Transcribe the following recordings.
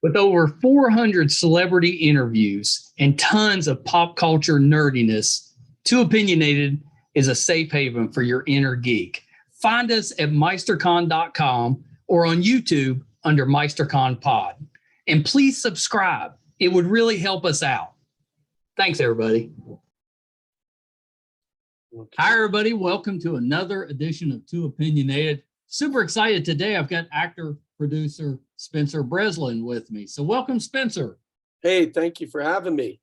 With over 400 celebrity interviews and tons of pop culture nerdiness, Too Opinionated is a safe haven for your inner geek. Find us at meistercon.com or on YouTube under MeisterCon Pod. And please subscribe. It would really help us out. Thanks, everybody. Okay. Hi, everybody. Welcome to another edition of Too Opinionated. Super excited today. I've got actor, producer Spencer Breslin with me. So welcome, Spencer. Hey, thank you for having me.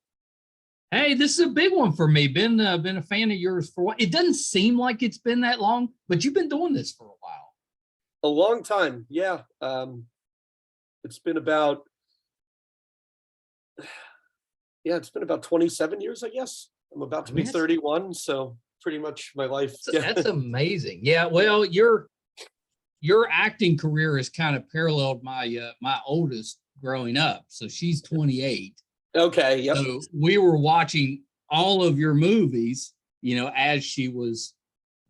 Hey, this is a big one for me. Been a fan of yours for what? It doesn't seem like it's been that long, but you've been doing this for a while. A long time, yeah. It's been about 27 years, I guess. I'm about to be 31, so pretty much my life. That's amazing. Yeah, well, your acting career has kind of paralleled my my oldest growing up. So she's 28. Okay, yep. So we were watching all of your movies, you know, as she was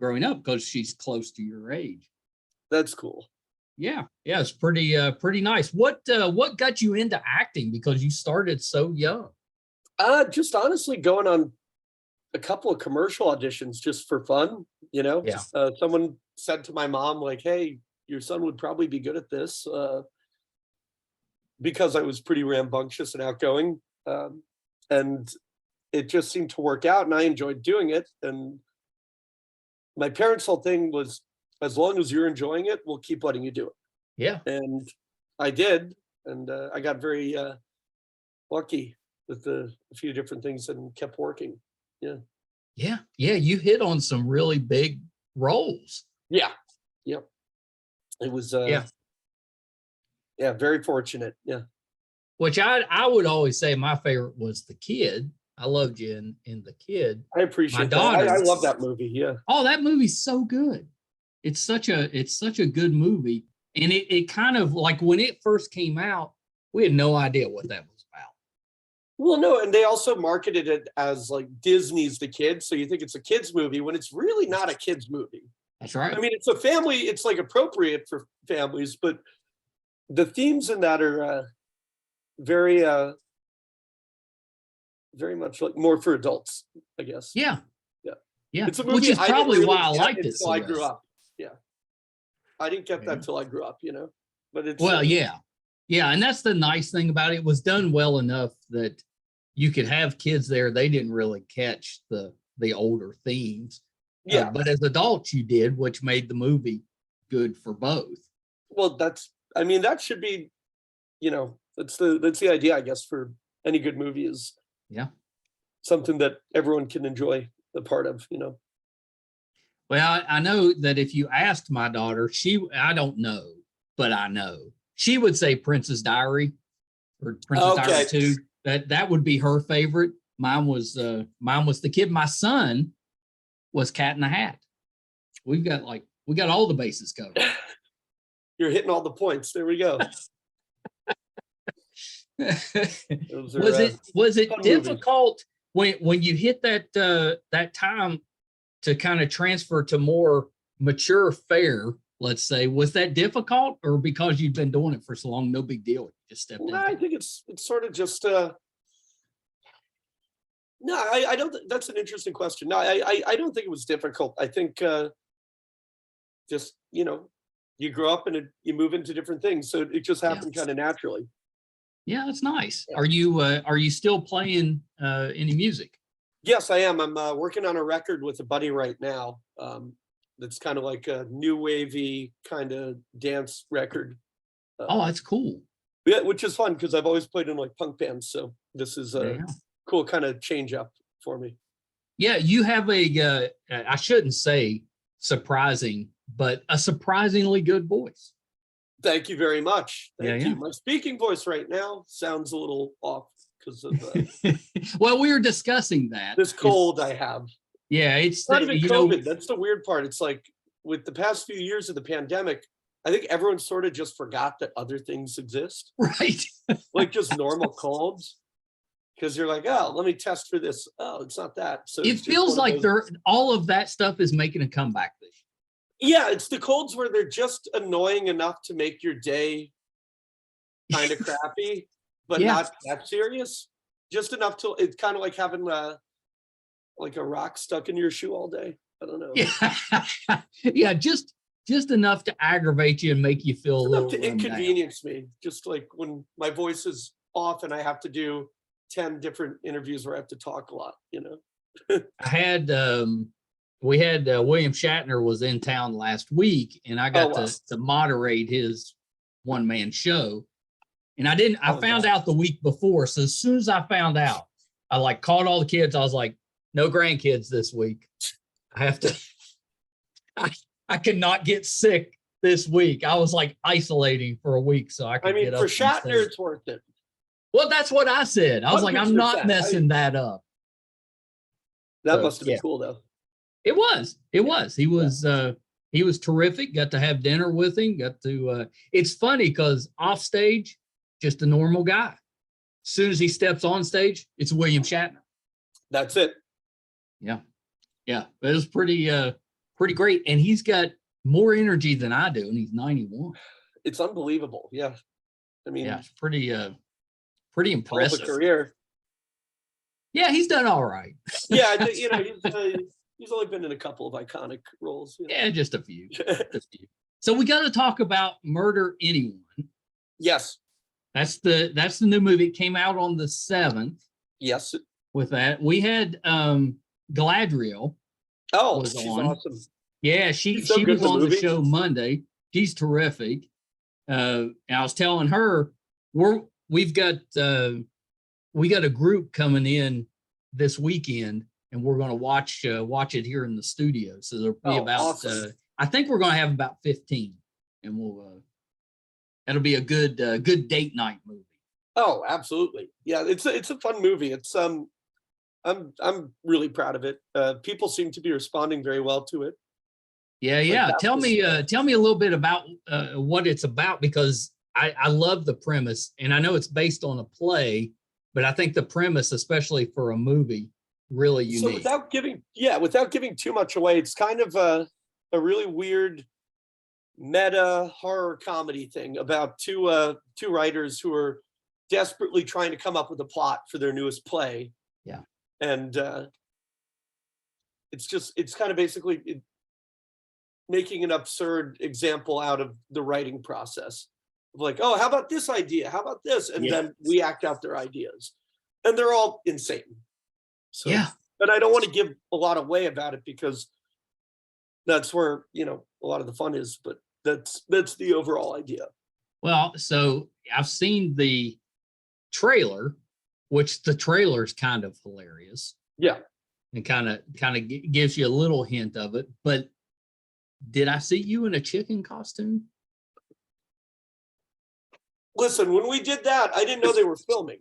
growing up because she's close to your age. That's cool. Yeah, it's pretty nice. What got you into acting? Because you started so young. Just honestly going on a couple of commercial auditions just for fun, you know. Yeah. Someone said to my mom, like, hey, your son would probably be good at this, because I was pretty rambunctious and outgoing. And it just seemed to work out and I enjoyed doing it. And my parents' whole thing was, as long as you're enjoying it, we'll keep letting you do it. Yeah. And I did. And I got very lucky with a few different things and kept working. Yeah. Yeah. You hit on some really big roles. Yeah. Yep. It was, very fortunate. Yeah. Which I would always say my favorite was The Kid. I loved you in The Kid. I appreciate that. I love that movie. Yeah. Oh, that movie's so good. It's such a good movie. And it kind of like when it first came out, we had no idea what that was about. Well, no, and they also marketed it as like Disney's The Kid. So you think it's a kid's movie when it's really not a kid's movie. That's right. I mean, it's a family, it's like appropriate for families, but the themes in that are very much like more for adults, I guess. Yeah. It's a movie, which is probably really why I liked it until so I much. grew up. Yeah. I didn't get that till I grew up, you know. But it's yeah, and that's the nice thing about it. It was done well enough that you could have kids there. They didn't really catch the older themes. Yeah. But as adults, you did, which made the movie good for both. Well, that should be, you know, that's the idea, I guess, for any good movie is something that everyone can enjoy the part of, you know. Well, I know that if you asked my daughter, I don't know, but I know she would say Princess Diary or Princess Diary 2. That would be her favorite. Mine was The Kid. My son was Cat in the Hat. We got all the bases covered. You're hitting all the points. There we go. Was it difficult when you hit that time to kind of transfer to more mature fare, let's say? Was that difficult, or because you've been doing it for so long, no big deal, just stepped in? I think it's sort of just no, I don't. That's an interesting question. No, I don't think it was difficult. I think just, you know, you grow up and you move into different things, so it just happened kind of naturally. Yeah, that's nice. Yeah. Are you still playing any music? Yes, I am. I'm working on a record with a buddy right now. That's kind of like a new wavy kind of dance record. Oh, that's cool. Yeah, which is fun because I've always played in like punk bands, so this is a cool kind of change up for me. Yeah, you have I shouldn't say surprising, but a surprisingly good voice. Thank you very much. Thank you. My speaking voice right now sounds a little off because of well, we were discussing that. This cold I have. Yeah, it's not even COVID. That's the weird part. It's like with the past few years of the pandemic, I think everyone sort of just forgot that other things exist. Right. Like just normal colds. Because you're like, oh, let me test for this. Oh, it's not that. So it feels like all of that stuff is making a comeback this year. Yeah, it's the colds where they're just annoying enough to make your day kind of crappy, but Yeah. not that serious. Just enough to, it's kind of like having like a rock stuck in your shoe all day. I don't know. Yeah. Yeah, just enough to aggravate you and make you feel a Enough little to run down. inconvenience me. Just like when my voice is off and I have to do 10 different interviews where I have to talk a lot, you know. I had we had William Shatner was in town last week, and I got to moderate his one-man show. And I found out the week before. So as soon as I found out, I like called all the kids. I was like, no grandkids this week. I have to, I cannot get sick this week. I was like isolating for a week so I could get up. For Shatner, it's worth it. Well, that's what I said. I was like, I'm not messing that up. That must have been cool though. It was. He was terrific. Got to have dinner with him. Got to, it's funny because off stage, just a normal guy. As soon as he steps on stage, it's William Shatner. That's it. Yeah. Yeah. It was pretty great. And he's got more energy than I do. And he's 91. It's unbelievable. Yeah. I mean, yeah, it's pretty impressive career. Yeah. He's done all right. Yeah. You know, he's only been in a couple of iconic roles. You know? Yeah. Just a few. So we got to talk about Murder Anyone. Yes. That's the new movie. It came out on the 7th. Yes. With that, we had Galadriel. Oh, she's awesome. Yeah, she was on the show Monday. She's terrific. And I was telling her we've got a group coming in this weekend, and we're going to watch it here in the studio. So there'll be about awesome. I think we're going to have about 15, and that'll be a good date night movie. Oh, absolutely. Yeah, it's a fun movie. It's I'm really proud of it. People seem to be responding very well to it. Yeah. Tell me a little bit about what it's about, because I love the premise, and I know it's based on a play, but I think the premise, especially for a movie, really unique. So without giving too much away, it's kind of a really weird meta horror comedy thing about two writers who are desperately trying to come up with a plot for their newest play. Yeah. And it's kind of basically making an absurd example out of the writing process. Like, oh, how about this idea? How about this? And then we act out their ideas. And they're all insane. So, yeah. But I don't want to give a lot away about it, because that's where, you know, a lot of the fun is. But that's the overall idea. Well, so I've seen the trailer, which the trailer is kind of hilarious. Yeah. And kind of gives you a little hint of it. But did I see you in a chicken costume? Listen, when we did that, I didn't know they were filming.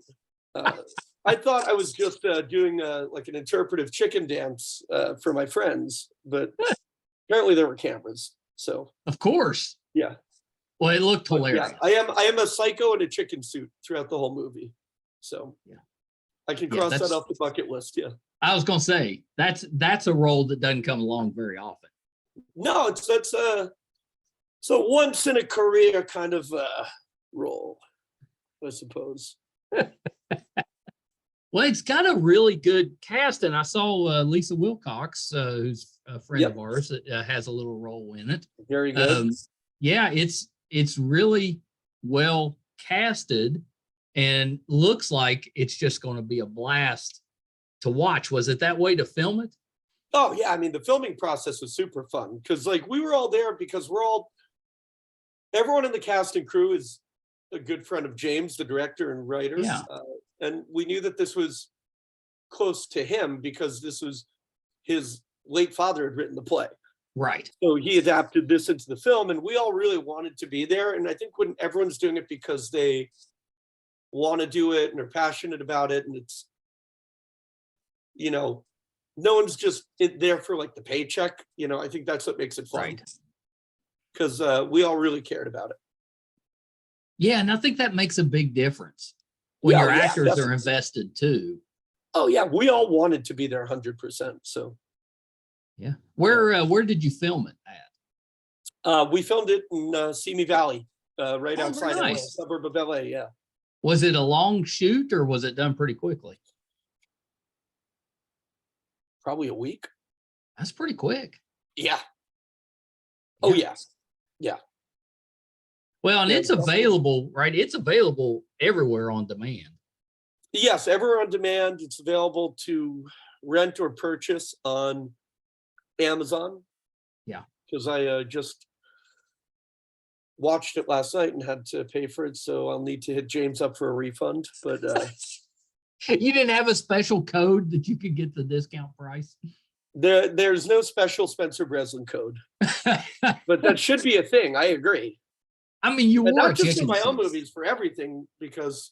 I thought I was just doing like an interpretive chicken dance for my friends, but apparently there were cameras. So of course, yeah. Well, it looked hilarious. Yeah, I am a psycho in a chicken suit throughout the whole movie. So yeah, I can cross that off the bucket list. Yeah, I was gonna say that's a role that doesn't come along very often. No, it's a once in a career kind of role, I suppose. Well, it's got a really good cast, and I saw Lisa Wilcox, who's a friend of ours, that has a little role in it. Very good. Yeah, it's really well casted, and looks like it's just going to be a blast to watch. Was it that way to film it? Oh yeah, I mean, the filming process was super fun, because like we were all there because everyone in the cast and crew is a good friend of James, the director and writer. Yeah. And we knew that this was close to him because this was his late father had written the play. Right. So he adapted this into the film, and we all really wanted to be there. And I think when everyone's doing it because they want to do it and are passionate about it, and it's, you know, no one's just there for like the paycheck. You know, I think that's what makes it fun. Right. Because we all really cared about it. Yeah, and I think that makes a big difference when your actors definitely are invested too. Oh yeah, we all wanted to be there 100%. So yeah, where did you film it at? We filmed it in Simi Valley. right outside LA, suburb of LA. Yeah. Was it a long shoot or was it done pretty quickly? Probably a week. That's pretty quick. Yeah. Oh yeah. Yeah. Well, and it's available, right? It's available everywhere on demand. Yes, everywhere on demand. It's available to rent or purchase on Amazon. Yeah. Because I just watched it last night and had to pay for it, so I'll need to hit James up for a refund. But you didn't have a special code that you could get the discount price? There's no special Spencer Breslin code, but that should be a thing. I agree. I mean, you were not just for my own movies, for everything, because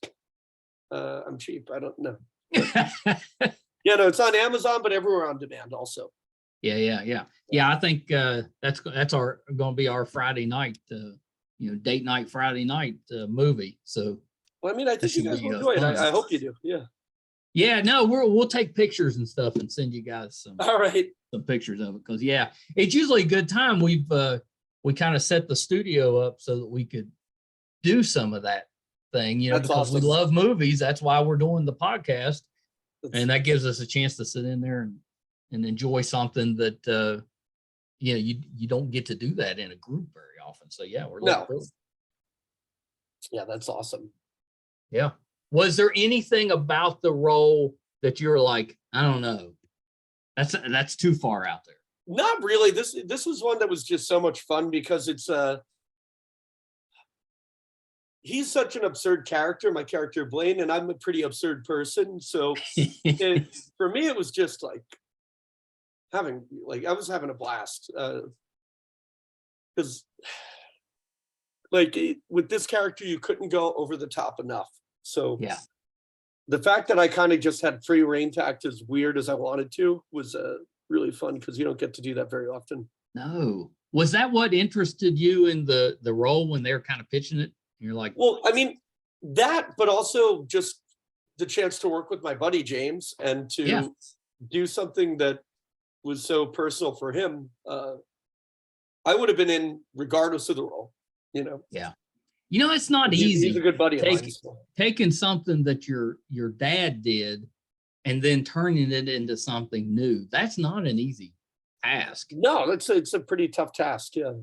I'm cheap. I don't know. Yeah, no, it's on Amazon, but everywhere on demand also. Yeah. I think that's our going to be our Friday night, date night Friday night movie. So, well, I mean, I think you guys will enjoy it. I hope you do. Yeah. Yeah, no, we'll take pictures and stuff and send you guys some. All right. Some pictures of it, because it's usually a good time. We kind of set the studio up so that we could do some of that thing, That's because awesome. we love movies. That's why we're doing the podcast, and that gives us a chance to sit in there and enjoy something that you don't get to do that in a group very often. So yeah, we're looking forward. Yeah, that's awesome. Yeah. Was there anything about the role that you're like, I don't know, that's too far out there? Not really. This was one that was just so much fun because it's he's such an absurd character, my character Blaine, and I'm a pretty absurd person. So for me, it was just like I was having a blast because with this character, you couldn't go over the top enough. So yeah, the fact that I kind of just had free reign to act as weird as I wanted to was really fun, because you don't get to do that very often. No. Was that what interested you in the role when they're kind of pitching it? You're like, well, I mean, that, but also just the chance to work with my buddy James and to do something that was so personal for him. I would have been in regardless of the role, Yeah. It's not easy. He's a good buddy of mine. Taking something that your dad did and then turning it into something new. That's not an easy task. No, it's a pretty tough task. Yeah.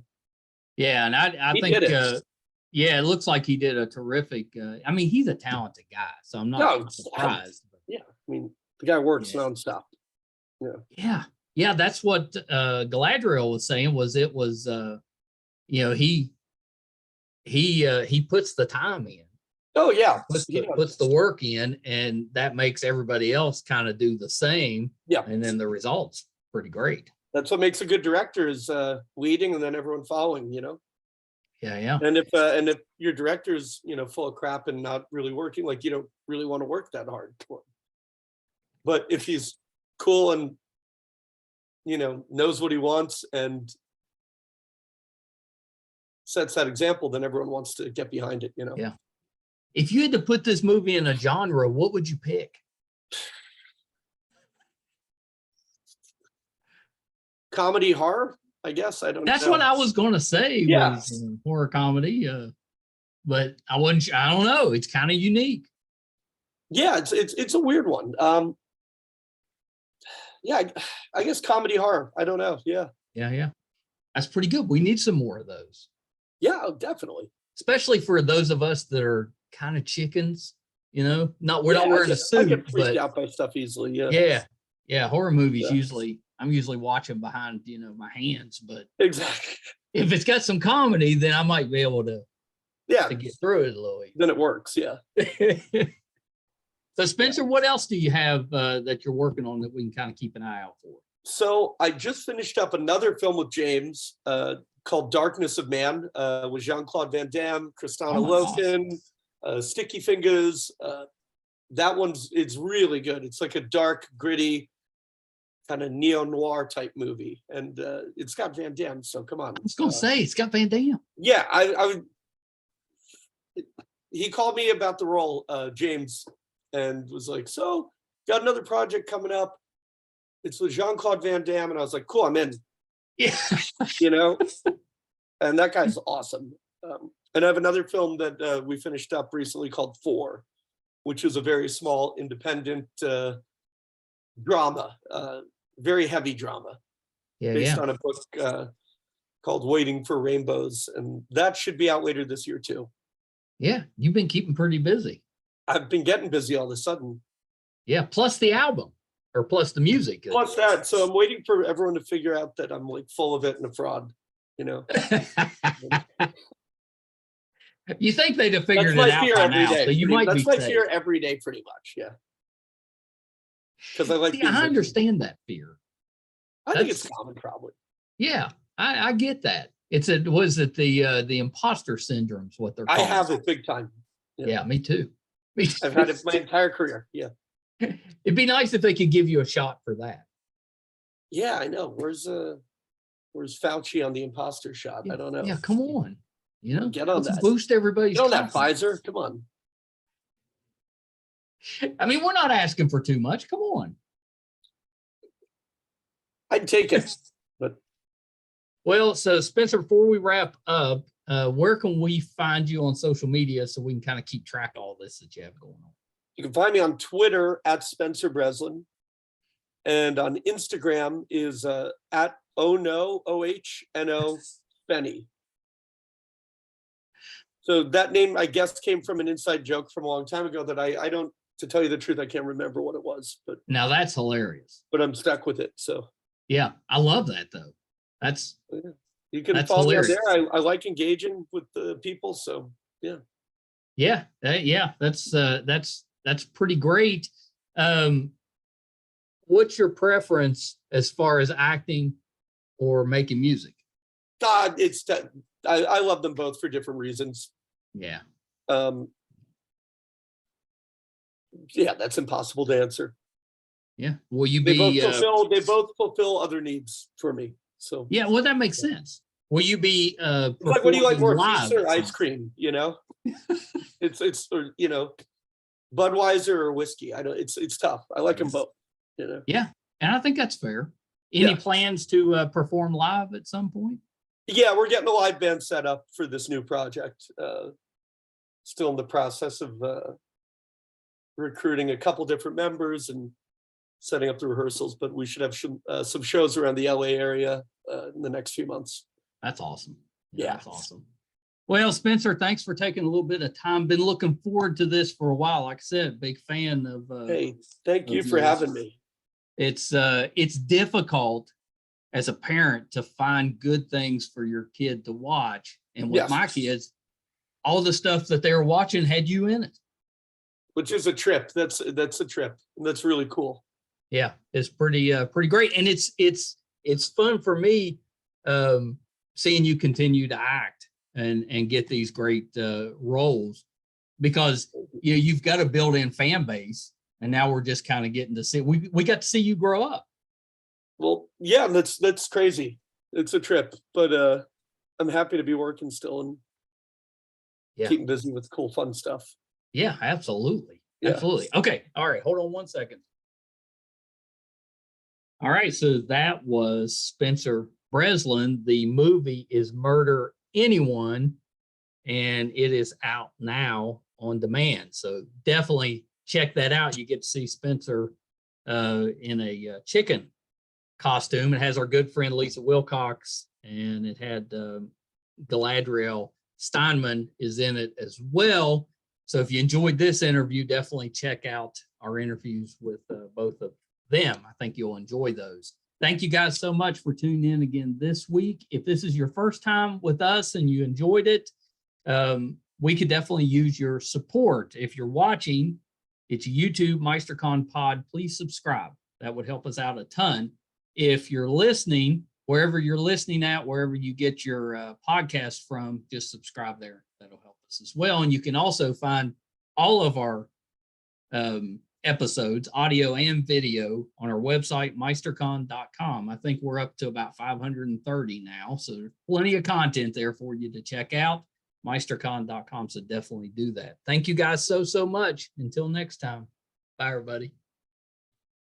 Yeah. And I think, it looks like he did a terrific, I mean, he's a talented guy, so I'm not surprised. Yeah. I mean, the guy works nonstop. Yeah. Yeah. That's what Galadriel was saying, he puts the time in. Oh yeah. Puts the work in, and that makes everybody else kind of do the same. Yeah. And then the result's pretty great. That's what makes a good director, is leading and then everyone following, Yeah. And if your director's, full of crap and not really working, you don't really want to work that hard for him. But if he's cool and, knows what he wants and sets that example, then everyone wants to get behind it, Yeah. If you had to put this movie in a genre, what would you pick? Comedy, horror, I guess. I don't know. That's what I was going to say. Was horror comedy, but I don't know. It's kind of unique. Yeah, it's a weird one. I guess comedy, horror. I don't know. Yeah. That's pretty good. We need some more of those. Yeah, definitely. Especially for those of us that are kind of chickens, we're not wearing a suit. I get freaked out by stuff easily. Yeah. Horror movies I'm usually watching behind, my hands, but exactly. If it's got some comedy, then I might be able to get through it a little easier. Then it works. Yeah. So Spencer, what else do you have that you're working on that we can kind of keep an eye out for? So I just finished up another film with James called Darkness of Man with Jean-Claude Van Damme, Kristanna Loken, Sticky Fingers. That it's really good. It's like a dark, gritty, kind of neo-noir type movie. And it's got Van Damme, so come on. I was going to say, it's got Van Damme. Yeah, he called me about the role, James, and was like, so, got another project coming up. It's with Jean-Claude Van Damme. And I was like, cool, I'm in. Yeah. And that guy's awesome. And I have another film that we finished up recently called 4, which is a very small independent drama, very heavy drama, based on a book called Waiting for Rainbows. And that should be out later this year too. Yeah, you've been keeping pretty busy. I've been getting busy all of a sudden. Yeah, plus the album, or plus the music. Plus that. So I'm waiting for everyone to figure out that I'm like full of it and a fraud, you know. You think they'd have figured That's it my out fear by every now, day. so you might be That's my safe. fear every day, pretty much. Yeah. Because I like. See, I understand that fear. I think it's common, probably. Yeah, I get that. It's the imposter syndrome is what they're calling. I have it big time. Yeah, me too. Me too. I've had it my entire career. Yeah. It'd be nice if they could give you a shot for that. Yeah, I know. Where's Fauci on the imposter shot? Yeah, I don't know. Yeah, come on. You know, get on let's that. Boost everybody's. Get on that, Pfizer. Come on. I mean, we're not asking for too much. Come on. I'd take it. But well, so Spencer, before we wrap up, where can we find you on social media so we can kind of keep track of all this that you have going on? you can find me on Twitter at Spencer Breslin, and on Instagram is at OHNO Benny. So that name, I guess, came from an inside joke from a long time ago that I don't, to tell you the truth, I can't remember what it was. But now that's hilarious. But I'm stuck with it. So yeah, I love that though. That's you can follow me there. I like engaging with the people. So yeah. Yeah, that's pretty great. What's your preference as far as acting or making music? God, I love them both for different reasons. Yeah. Yeah, that's impossible to answer. Yeah. Will you they be? They both fulfill other needs for me. So yeah, well, that makes sense. Will you be? Like, what do you like more, pizza or ice cream? You know, it's or, you know, Budweiser or whiskey. I don't. It's tough. I like them both. You know. Yeah, and I think that's fair. Any plans to perform live at some point? Yeah, we're getting a live band set up for this new project. Still in the process of recruiting a couple different members and setting up the rehearsals, but we should have some shows around the LA area in the next few months. That's awesome. Yeah, that's awesome. Well, Spencer, thanks for taking a little bit of time. Been looking forward to this for a while. Like I said, big fan of. Hey, thank you for having me. It's difficult as a parent to find good things for your kid to watch, and with my kids, all the stuff that they were watching had you in it, which is a trip. That's a trip. That's really cool. Yeah, it's pretty great, and it's fun for me seeing you continue to act and get these great roles, because you've got a built-in fan base, and now we're just kind of getting to see we got to see you grow up. Well, yeah, that's crazy. It's a trip, but I'm happy to be working still and keeping busy with cool, fun stuff. Yeah, absolutely. Yeah. Absolutely. Okay. All right. Hold on one second. All right. So that was Spencer Breslin. The movie is Murder Anyone, and it is out now on demand. So definitely check that out. You get to see Spencer in a chicken costume. It has our good friend Lisa Wilcox, and it had Galadriel Steinman is in it as well. So if you enjoyed this interview, definitely check out our interviews with both of them. I think you'll enjoy those. Thank you guys so much for tuning in again this week. If this is your first time with us and you enjoyed it, we could definitely use your support. If you're watching, it's YouTube MeisterCon Pod. Please subscribe. That would help us out a ton. If you're listening, wherever you're listening at, wherever you get your podcast from, just subscribe there. That'll help us as well. And you can also find all of our episodes, audio and video, on our website, meistercon.com. I think we're up to about 530 now. So there's plenty of content there for you to check out. Meistercon.com. So definitely do that. Thank you guys so much. Until next time. Bye, everybody.